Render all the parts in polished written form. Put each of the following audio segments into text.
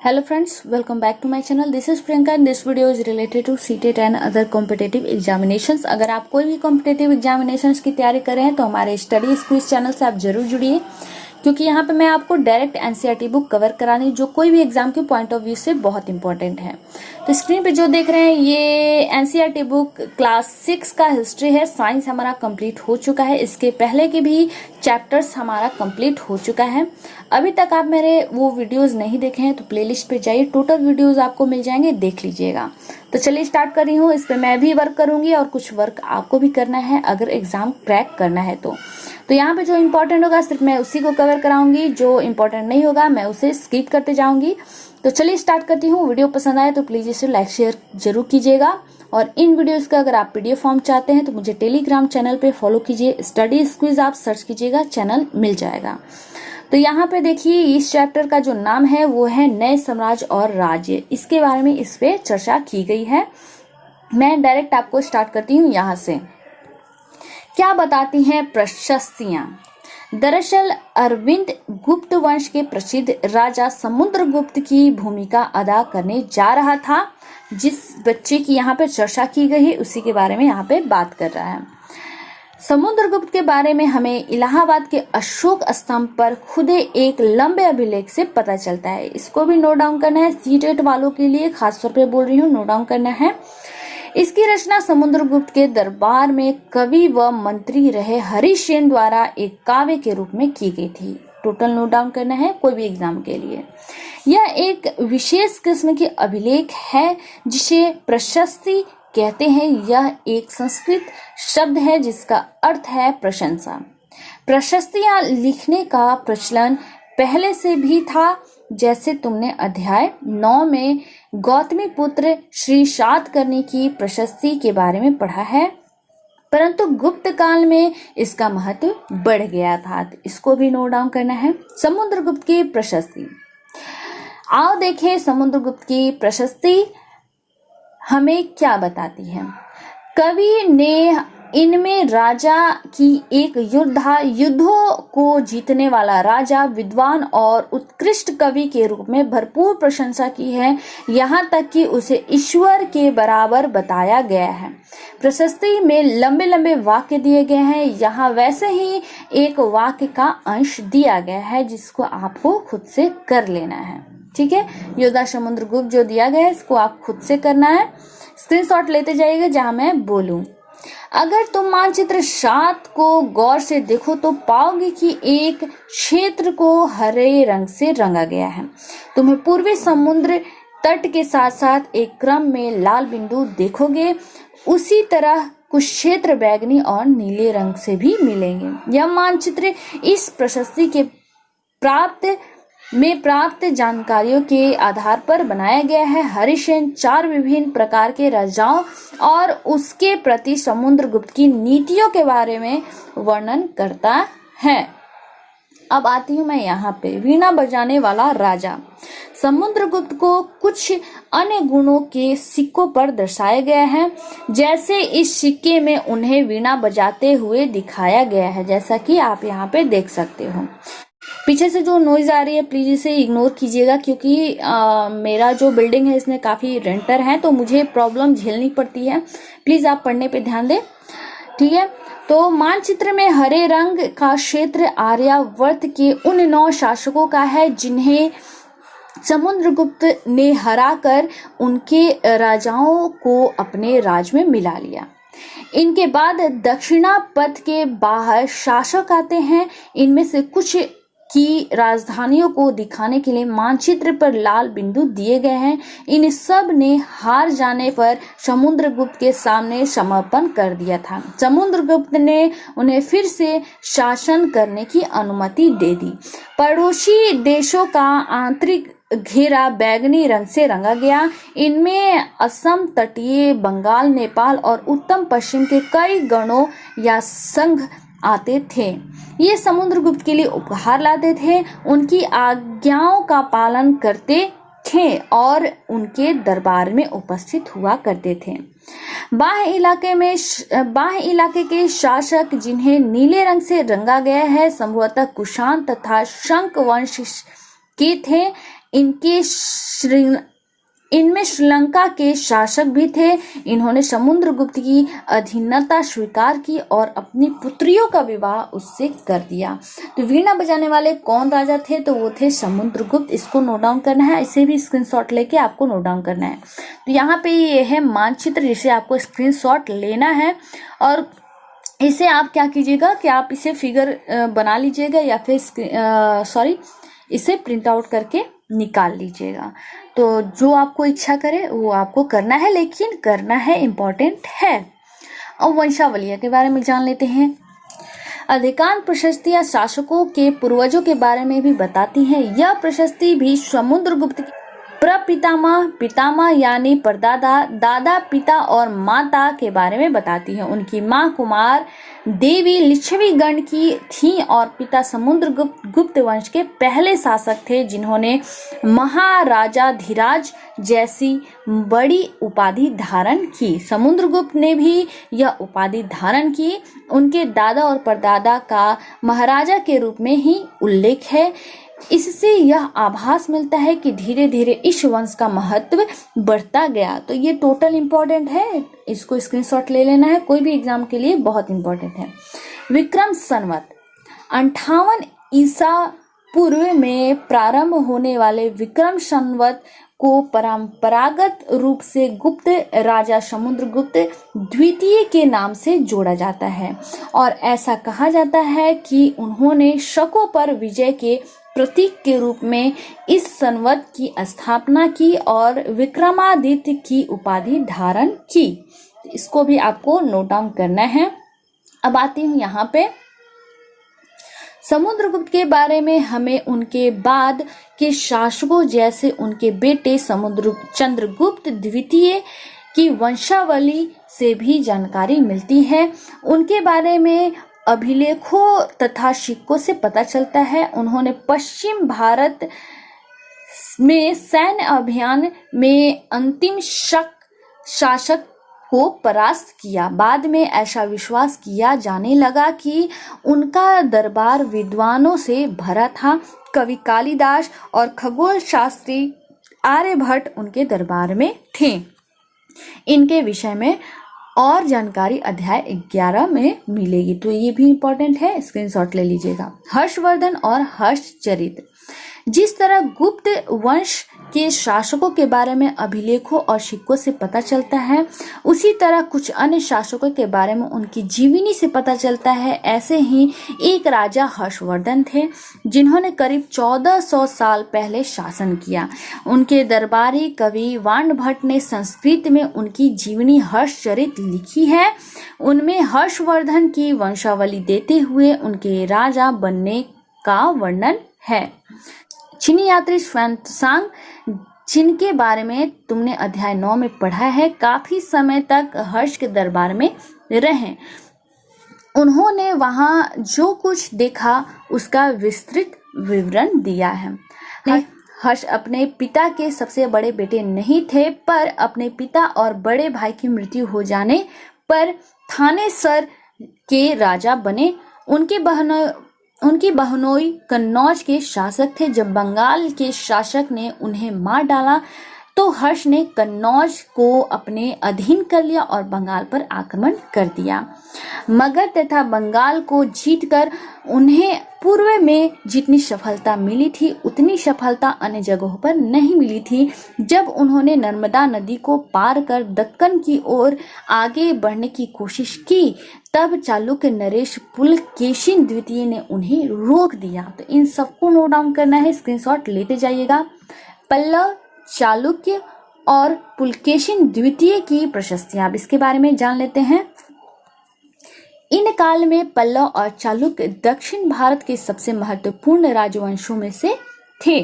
Hello friends, welcome back to my channel. This is Priyanka and this video is related to CTET and other competitive examinations. अगर आप कोई भी competitive examinations की तैयारी कर रहे हैं तो हमारे स्टडी क्विज चैनल से आप जरूर जुड़िए, क्योंकि यहाँ पे मैं आपको डायरेक्ट एनसीईआरटी बुक कवर करानी जो कोई भी एग्जाम के पॉइंट ऑफ व्यू से बहुत इंपॉर्टेंट है। तो स्क्रीन पे जो देख रहे हैं ये एनसीईआरटी बुक क्लास 6 का हिस्ट्री है। साइंस हमारा कंप्लीट हो चुका है, इसके पहले के भी चैप्टर्स हमारा कंप्लीट हो चुका है। अभी तक आप मेरे वो वीडियोस नहीं देखे हैं तो प्लेलिस्ट पे जाइए, टोटल वीडियोस आपको मिल जाएंगे, देख लीजिएगा। तो चलिए स्टार्ट कर रही हूँ। इस पे मैं भी वर्क करूंगी और कुछ वर्क आपको भी करना है अगर एग्जाम क्रैक करना है तो यहाँ पे जो इम्पोर्टेंट होगा सिर्फ मैं उसी को कवर कराऊंगी, जो इम्पोर्टेंट नहीं होगा मैं उसे स्किप करते जाऊंगी। तो चलिए स्टार्ट करती हूँ। वीडियो पसंद आए तो प्लीज इसे लाइक शेयर जरूर कीजिएगा, और इन वीडियोस का अगर आप पीडीएफ फॉर्म चाहते हैं तो मुझे टेलीग्राम चैनल पे फॉलो कीजिए। स्टडी क्विज आप सर्च कीजिएगा, चैनल मिल जाएगा। तो यहाँ पे देखिए इस चैप्टर का जो नाम है वो है नए साम्राज्य और राज्य। इसके बारे में इस पे चर्चा की गई है। मैं डायरेक्ट आपको स्टार्ट करती हूँ यहाँ से। क्या बताती हैं प्रशस्तियां? दरअसल अरविंद गुप्त वंश के प्रसिद्ध राजा समुद्रगुप्त की भूमिका अदा करने जा रहा था। जिस बच्चे की यहाँ पे चर्चा की गई है उसी के बारे में यहाँ पे बात कर रहा है। समुद्रगुप्त के बारे में हमें इलाहाबाद के अशोक स्तंभ पर खुदे एक लंबे अभिलेख से पता चलता है। इसको भी नोट डाउन करना है, सीटेट वालों के लिए खासतौर पे बोल रही हूँ, नोट डाउन करना है। इसकी रचना समुद्रगुप्त के दरबार में कवि व मंत्री रहे हरिसेन द्वारा एक काव्य के रूप में की गई थी। टोटल नोट डाउन करना है कोई भी एग्जाम के लिए। यह एक विशेष किस्म की अभिलेख है जिसे प्रशस्ति कहते हैं। यह एक संस्कृत शब्द है जिसका अर्थ है प्रशंसा। प्रशस्तियां लिखने का प्रचलन पहले से भी था, जैसे तुमने अध्याय 9 में गौतमी पुत्र श्री शातकर्णी की प्रशस्ति के बारे में पढ़ा है, परंतु गुप्त काल में इसका महत्व बढ़ गया था। इसको भी नोट डाउन करना है। समुद्रगुप्त की प्रशस्ति, आओ देखें समुद्रगुप्त की प्रशस्ति हमें क्या बताती है। कवि ने इनमें राजा की एक युद्धों को जीतने वाला राजा, विद्वान और उत्कृष्ट कवि के रूप में भरपूर प्रशंसा की है, यहाँ तक कि उसे ईश्वर के बराबर बताया गया है। प्रशस्ति में लंबे लंबे वाक्य दिए गए हैं। यहाँ वैसे ही एक वाक्य का अंश दिया गया है जिसको आपको खुद से कर लेना है। ठीक है, योद्धा समुद्रगुप्त जो दिया गया है इसको आप खुद से करना है। स्क्रीनशॉट लेते जाइएगा जहां मैं बोलूं। अगर तुम मानचित्र 7 को गौर से देखो तो पाओगे कि एक क्षेत्र को हरे रंग से रंगा गया है। तुम्हें पूर्वी समुद्र तट के साथ साथ एक क्रम में लाल बिंदु देखोगे। उसी तरह कुछ क्षेत्र बैगनी और नीले रंग से भी मिलेंगे। यह मानचित्र इस प्रशस्ति के प्राप्त जानकारियों के आधार पर बनाया गया है। हरिसेन 4 विभिन्न प्रकार के राजाओं और उसके प्रति समुद्रगुप्त की नीतियों के बारे में वर्णन करता है। अब आती हूँ मैं यहाँ पे, वीणा बजाने वाला राजा। समुद्रगुप्त को कुछ अन्य गुणों के सिक्कों पर दर्शाया गया है, जैसे इस सिक्के में उन्हें वीणा बजाते हुए दिखाया गया है, जैसा कि आप यहाँ पे देख सकते हो। पीछे से जो नॉइज आ रही है प्लीज इसे इग्नोर कीजिएगा, क्योंकि मेरा जो बिल्डिंग है इसमें काफी रेंटर हैं तो मुझे प्रॉब्लम झेलनी पड़ती है। प्लीज आप पढ़ने पे ध्यान दें, ठीक है। तो मानचित्र में हरे रंग का क्षेत्र आर्यावर्त के उन 9 शासकों का है जिन्हें समुद्रगुप्त ने हराकर उनके राजाओं को अपने राज में मिला लिया। इनके बाद दक्षिणा पथ के बाहर शासक आते हैं। इनमें से कुछ की राजधानियों को दिखाने के लिए मानचित्र पर लाल बिंदु दिए गए हैं। इन सब ने हार जाने पर समुद्रगुप्त के सामने समर्पण कर दिया था। समुद्रगुप्त ने उन्हें फिर से शासन करने की अनुमति दे दी। पड़ोसी देशों का आंतरिक घेरा बैगनी रंग से रंगा गया। इनमें असम, तटीय बंगाल, नेपाल और उत्तम पश्चिम के कई गणों या संघ आते थे। ये समुद्रगुप्त के लिए उपहार लाते थे, उनकी आज्ञाओं का पालन करते थे और उनके दरबार में उपस्थित हुआ करते थे। बाह्य इलाके के शासक जिन्हें नीले रंग से रंगा गया है संभवतः कुषाण तथा शंख वंश के थे। इनके इनमें श्रीलंका के शासक भी थे। इन्होंने समुद्रगुप्त की अधीनता स्वीकार की और अपनी पुत्रियों का विवाह उससे कर दिया। तो वीणा बजाने वाले कौन राजा थे? तो वो थे समुद्रगुप्त। इसको नोट डाउन करना है, इसे भी स्क्रीनशॉट लेके आपको नोट डाउन करना है। तो यहाँ पे ये है मानचित्र जिसे आपको स्क्रीनशॉट लेना है और इसे आप क्या कीजिएगा कि आप इसे फिगर बना लीजिएगा या फिर इसे प्रिंट आउट करके निकाल लीजिएगा। तो जो आपको इच्छा करे वो आपको करना है, लेकिन करना है इम्पोर्टेंट है। अब वंशावलियों के बारे में जान लेते हैं। अधिकांश प्रशस्तियां शासकों के पूर्वजों के बारे में भी बताती हैं। यह प्रशस्ति भी समुद्रगुप्त की प्रपितामह, पितामह यानी परदादा, दादा, पिता और माता के बारे में बताती है। उनकी माँ कुमार देवी लिच्छवी गण की थी और पिता समुद्रगुप्त गुप्त वंश के पहले शासक थे, जिन्होंने महाराजाधिराज जैसी बड़ी उपाधि धारण की। समुद्रगुप्त ने भी यह उपाधि धारण की। उनके दादा और परदादा का महाराजा के रूप में ही उल्लेख है। इससे यह आभास मिलता है कि धीरे धीरे इस वंश का महत्व बढ़ता गया। तो ये टोटल इंपॉर्टेंट है, इसको स्क्रीनशॉट ले लेना है, कोई भी एग्जाम के लिए बहुत इंपॉर्टेंट है। विक्रम संवत 58 ईसा पूर्व में प्रारंभ होने वाले विक्रम संवत को परंपरागत रूप से गुप्त राजा समुद्रगुप्त द्वितीय के नाम से जोड़ा जाता है और ऐसा कहा जाता है कि उन्होंने शकों पर विजय के प्रतीक के रूप में इस संवत की स्थापना की और विक्रमादित्य की उपाधि धारण की। इसको भी आपको नोट डाउन करना है। अब आती हूँ यहाँ पे समुद्रगुप्त के बारे में। हमें उनके बाद के शासकों जैसे उनके बेटे चंद्रगुप्त द्वितीय की वंशावली से भी जानकारी मिलती है। उनके बारे में अभिलेखों तथा सिक्कों से पता चलता है। उन्होंने पश्चिम भारत में सैन्य अभियान में अंतिम शासक को परास्त किया। बाद में ऐसा विश्वास किया जाने लगा कि उनका दरबार विद्वानों से भरा था। कवि कालिदास और खगोल शास्त्री आर्यभट्ट उनके दरबार में थे। इनके विषय में और जानकारी अध्याय 11 में मिलेगी, तो ये भी इंपॉर्टेंट है, स्क्रीनशॉट ले लीजिएगा। हर्षवर्धन और हर्षचरित। जिस तरह गुप्त वंश के शासकों के बारे में अभिलेखों और सिक्कों से पता चलता है, उसी तरह कुछ अन्य शासकों के बारे में उनकी जीवनी से पता चलता है। ऐसे ही एक राजा हर्षवर्धन थे, जिन्होंने करीब 1400 साल पहले शासन किया। उनके दरबारी कवि वाणभट्ट ने संस्कृत में उनकी जीवनी हर्षचरित लिखी है। उनमें हर्षवर्धन की वंशावली देते हुए उनके राजा बनने का वर्णन है। चीनी यात्री स्वान-त्सांग, जिनके बारे में तुमने अध्याय 9 में पढ़ा है, काफी समय तक हर्ष के दरबार में रहे। उन्होंने वहां जो कुछ देखा उसका विस्तृत विवरण दिया है। हर्ष अपने पिता के सबसे बड़े बेटे नहीं थे, पर अपने पिता और बड़े भाई की मृत्यु हो जाने पर थानेसर के राजा बने। उनकी बहनोई कन्नौज के शासक थे। जब बंगाल के शासक ने उन्हें मार डाला तो हर्ष ने कन्नौज को अपने अधीन कर लिया और बंगाल पर आक्रमण कर दिया। मगध तथा बंगाल को जीतकर उन्हें पूर्व में जितनी सफलता मिली थी उतनी सफलता अन्य जगहों पर नहीं मिली थी। जब उन्होंने नर्मदा नदी को पार कर दक्कन की ओर आगे बढ़ने की कोशिश की, तब चालुक्य नरेश पुलकेशिन द्वितीय ने उन्हें रोक दिया। तो इन सबको नोट डाउन करना है, स्क्रीनशॉट लेते जाइएगा। पल्लव, चालुक्य और पुलकेशिन द्वितीय की प्रशस्तियां, अब इसके बारे में जान लेते हैं। इन काल में पल्लव और चालुक्य दक्षिण भारत के सबसे महत्वपूर्ण राजवंशों में से थे।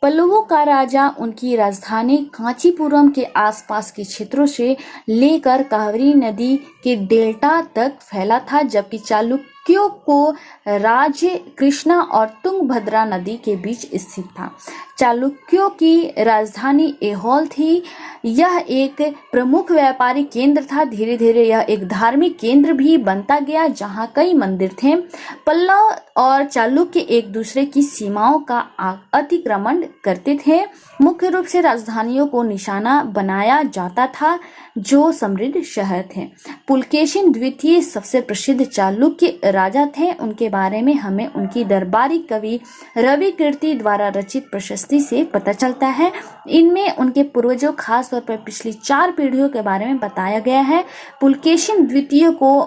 पल्लवों का राजा उनकी राजधानी कांचीपुरम के आसपास के क्षेत्रों से लेकर कावेरी नदी के डेल्टा तक फैला था, जबकि चालुक्यों को राज्य कृष्णा और तुंगभद्रा नदी के बीच स्थित था। चालुक्यों की राजधानी ऐहोल थी। यह एक प्रमुख व्यापारिक केंद्र था। धीरे धीरे यह एक धार्मिक केंद्र भी बनता गया, जहां कई मंदिर थे। पल्लव और चालुक्य एक दूसरे की सीमाओं का अतिक्रमण करते थे। मुख्य रूप से राजधानियों को निशाना बनाया जाता था जो समृद्ध शहर थे। पुलकेशिन द्वितीय सबसे प्रसिद्ध चालुक्य राजा थे। उनके बारे में हमें उनकी दरबारी कवि रवि कीर्ति द्वारा रचित प्रशस्ति से पता चलता है। इनमें उनके पूर्वजों, खास तौर पर पिछली 4 पीढ़ियों के बारे में बताया गया है। पुलकेशिन द्वितीय को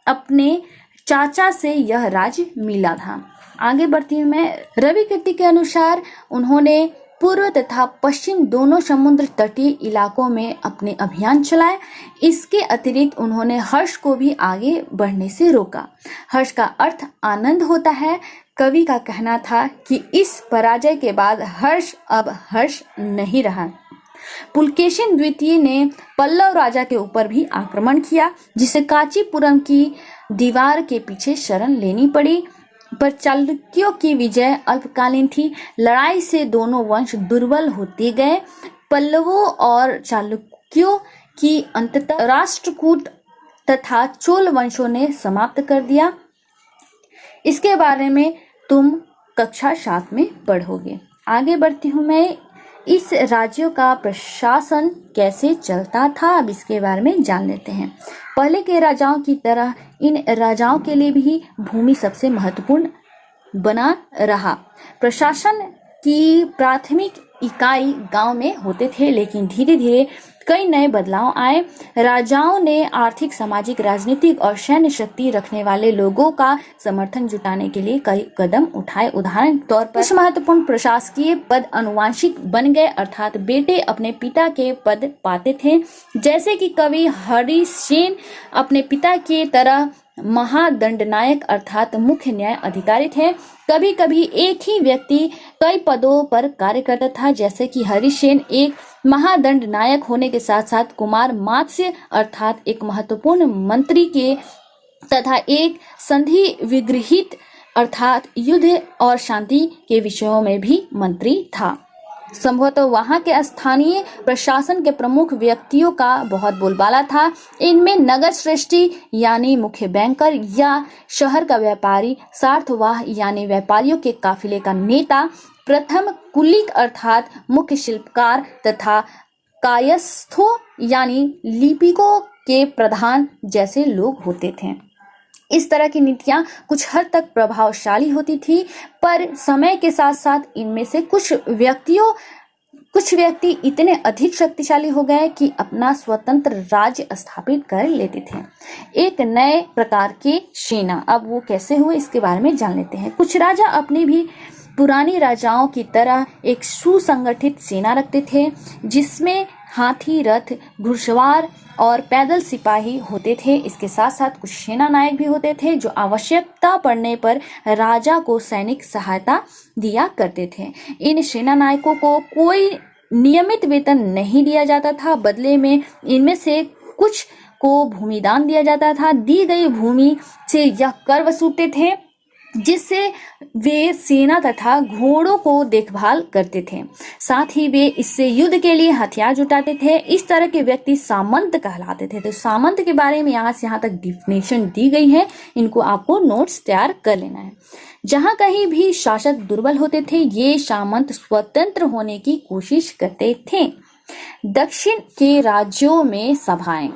अपने चाचा से यह राज्य मिला था। आगे बढ़ती हूँ मैं। रवि कीर्ति के अनुसार उन्होंने पूर्व तथा पश्चिम दोनों समुद्र तटीय इलाकों में अपने अभियान चलाए। इसके अतिरिक्त उन्होंने हर्ष को भी आगे बढ़ने से रोका। हर्ष का अर्थ आनंद होता है। कवि का कहना था कि इस पराजय के बाद हर्ष अब हर्ष नहीं रहा। पुलकेशिन द्वितीय ने पल्लव राजा के ऊपर भी आक्रमण किया, जिसे कांचीपुरम की दीवार के पीछे शरण लेनी पड़ी। पर चालुक्यों की विजय अल्पकालीन थी। लड़ाई से दोनों वंश दुर्बल होते गए। पल्लवों और चालुक्यों की अंततः राष्ट्रकूट तथा चोल वंशों ने समाप्त कर दिया। इसके बारे में तुम कक्षा 7 में पढ़ोगे। आगे बढ़ती हूँ मैं। इस राज्यों का प्रशासन कैसे चलता था, अब इसके बारे में जान लेते हैं। पहले के राजाओं की तरह इन राजाओं के लिए भी भूमि सबसे महत्वपूर्ण बना रहा। प्रशासन की प्राथमिक इकाई गांव में होते थे, लेकिन धीरे धीरे कई नए बदलाव आए। राजाओं ने आर्थिक, सामाजिक, राजनीतिक और सैन्य शक्ति रखने वाले लोगों का समर्थन जुटाने के लिए कई कदम उठाए। उदाहरण के तौर पर कुछ महत्वपूर्ण प्रशासकीय पद अनुवांशिक बन गए, अर्थात बेटे अपने पिता के पद पाते थे। जैसे कि कवि हरिसेन अपने पिता की तरह महादंडनायक अर्थात मुख्य न्याय अधिकारी थे। कभी कभी एक ही व्यक्ति कई पदों पर कार्य करता था, जैसे कि हरिसेन एक महादंड नायक होने के साथ साथ कुमार मात्स्य अर्थात एक महत्वपूर्ण मंत्री के तथा एक संधि विग्रहित अर्थात युद्ध और शांति के विषयों में भी मंत्री था। संभवतः वहां के स्थानीय प्रशासन के प्रमुख व्यक्तियों का बहुत बोलबाला था। इनमें नगर श्रेष्ठी यानी मुख्य बैंकर या शहर का व्यापारी, सार्थवाह यानी व्यापारियों के काफिले का नेता, प्रथम कुलिक अर्थात मुख्य शिल्पकार तथा कायस्थों यानी लिपिकों के प्रधान जैसे लोग होते थे। इस तरह की नीतियां कुछ हद तक प्रभावशाली होती थी, पर समय के साथ साथ इनमें से कुछ व्यक्ति इतने अधिक शक्तिशाली हो गए कि अपना स्वतंत्र राज्य स्थापित कर लेते थे। एक नए प्रकार के सेना, अब वो कैसे हुए इसके बारे में जान लेते हैं। कुछ राजा अपनी भी पुरानी राजाओं की तरह एक सुसंगठित सेना रखते थे, जिसमें हाथी, रथ, घुड़सवार और पैदल सिपाही होते थे। इसके साथ साथ कुछ सेना नायक भी होते थे जो आवश्यकता पड़ने पर राजा को सैनिक सहायता दिया करते थे। इन सेना नायकों को कोई नियमित वेतन नहीं दिया जाता था, बदले में इनमें से कुछ को भूमिदान दिया जाता था। दी गई भूमि से यह कर वसूलते थे, जिससे वे सेना तथा घोड़ों को देखभाल करते थे। साथ ही वे इससे युद्ध के लिए हथियार जुटाते थे। इस तरह के व्यक्ति सामंत कहलाते थे। तो सामंत के बारे में यहाँ से यहाँ तक डिफिनेशन दी गई है, इनको आपको नोट्स तैयार कर लेना है। जहाँ कहीं भी शासक दुर्बल होते थे, ये सामंत स्वतंत्र होने की कोशिश करते थे। दक्षिण के राज्यों में सभाएं।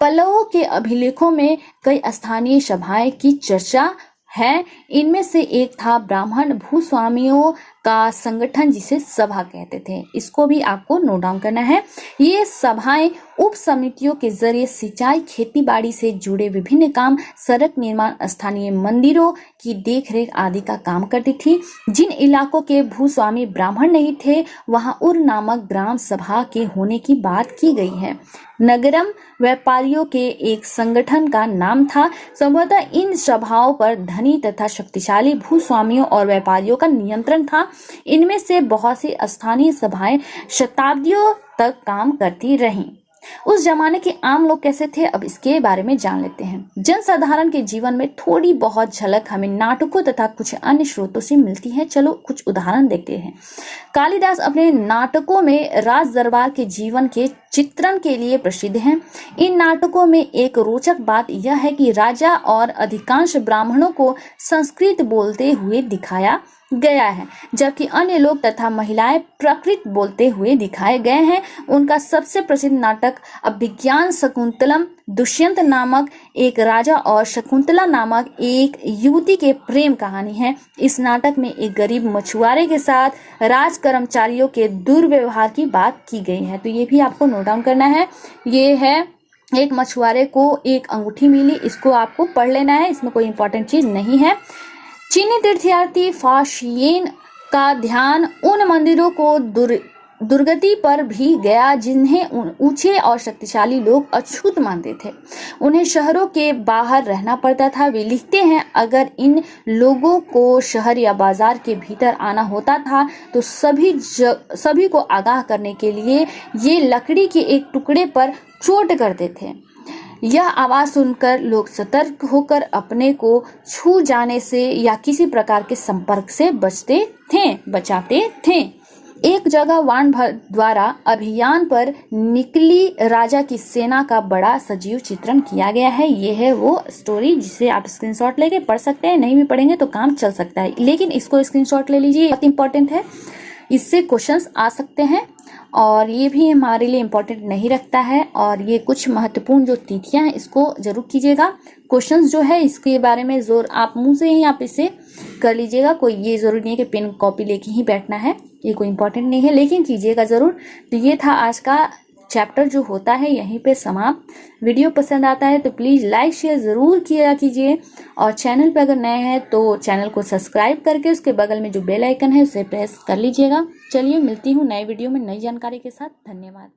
पल्लवों के अभिलेखों में कई स्थानीय सभाएं की चर्चा है। इनमें से एक था ब्राह्मण भूस्वामियों का संगठन, जिसे सभा कहते थे। इसको भी आपको नोट डाउन करना है। ये सभाएं उप समितियों के जरिए सिंचाई, खेती बाड़ी से जुड़े विभिन्न काम, सड़क निर्माण, स्थानीय मंदिरों की देखरेख आदि का काम करती थी। जिन इलाकों के भूस्वामी ब्राह्मण नहीं थे, वहां उर नामक ग्राम सभा के होने की बात की गई है। नगरम व्यापारियों के एक संगठन का नाम था। संभवतः इन सभाओं पर धनी तथा शक्तिशाली भूस्वामियों और व्यापारियों का नियंत्रण था। इनमें से बहुत सी स्थानीय सभाएं शताब्दियों तक काम करती रहीं। उस जमाने के आम लोग कैसे थे, अब इसके बारे में जान लेते हैं। जनसाधारण के जीवन में थोड़ी बहुत झलक हमें नाटकों तथा कुछ अन्य स्रोतों से मिलती है। चलो कुछ उदाहरण देखते हैं। कालिदास अपने नाटकों में राज दरबार के जीवन के चित्रण के लिए प्रसिद्ध हैं। इन नाटकों में एक रोचक बात यह है कि राजा और अधिकांश ब्राह्मणों को संस्कृत बोलते हुए दिखाया गया है, जबकि अन्य लोग तथा महिलाएं प्राकृत बोलते हुए दिखाए गए हैं। उनका सबसे प्रसिद्ध नाटक अभिज्ञान शकुंतलम दुष्यंत नामक एक राजा और शकुंतला नामक एक युवती के प्रेम कहानी है। इस नाटक में एक गरीब मछुआरे के साथ राज कर्मचारियों के दुर्व्यवहार की बात की गई है। तो ये भी आपको नोट डाउन करना है। ये है एक मछुआरे को एक अंगूठी मिली, इसको आपको पढ़ लेना है, इसमें कोई इंपॉर्टेंट चीज नहीं है। चीनी तीर्थयात्री फाशियेन का ध्यान उन मंदिरों को दुर्गति पर भी गया जिन्हें ऊंचे और शक्तिशाली लोग अछूत मानते थे। उन्हें शहरों के बाहर रहना पड़ता था। वे लिखते हैं, अगर इन लोगों को शहर या बाजार के भीतर आना होता था तो सभी को आगाह करने के लिए ये लकड़ी के एक टुकड़े पर चोट करते थे। यह आवाज सुनकर लोग सतर्क होकर अपने को छू जाने से या किसी प्रकार के संपर्क से बचाते थे। एक जगह वाण द्वारा अभियान पर निकली राजा की सेना का बड़ा सजीव चित्रण किया गया है। यह है वो स्टोरी जिसे आप स्क्रीनशॉट लेके पढ़ सकते हैं। नहीं भी पढ़ेंगे तो काम चल सकता है, लेकिन इसको स्क्रीनशॉट ले लीजिए, बहुत इंपॉर्टेंट है। इससे क्वेश्चंस आ सकते हैं और ये भी हमारे लिए इम्पोर्टेंट नहीं रखता है। और ये कुछ महत्वपूर्ण जो तिथियां हैं इसको जरूर कीजिएगा। क्वेश्चंस जो है इसके बारे में जोर आप मुंह से ही आप इसे कर लीजिएगा। कोई ये जरूरी नहीं है कि पेन कॉपी लेके ही बैठना है, ये कोई इम्पोर्टेंट नहीं है, लेकिन कीजिएगा जरूर। तो ये था आज का चैप्टर जो होता है यहीं पे समाप्त। वीडियो पसंद आता है तो प्लीज़ लाइक शेयर ज़रूर किया कीजिए और चैनल पे अगर नए हैं तो चैनल को सब्सक्राइब करके उसके बगल में जो बेल आइकन है उसे प्रेस कर लीजिएगा। चलिए मिलती हूँ नए वीडियो में नई जानकारी के साथ। धन्यवाद।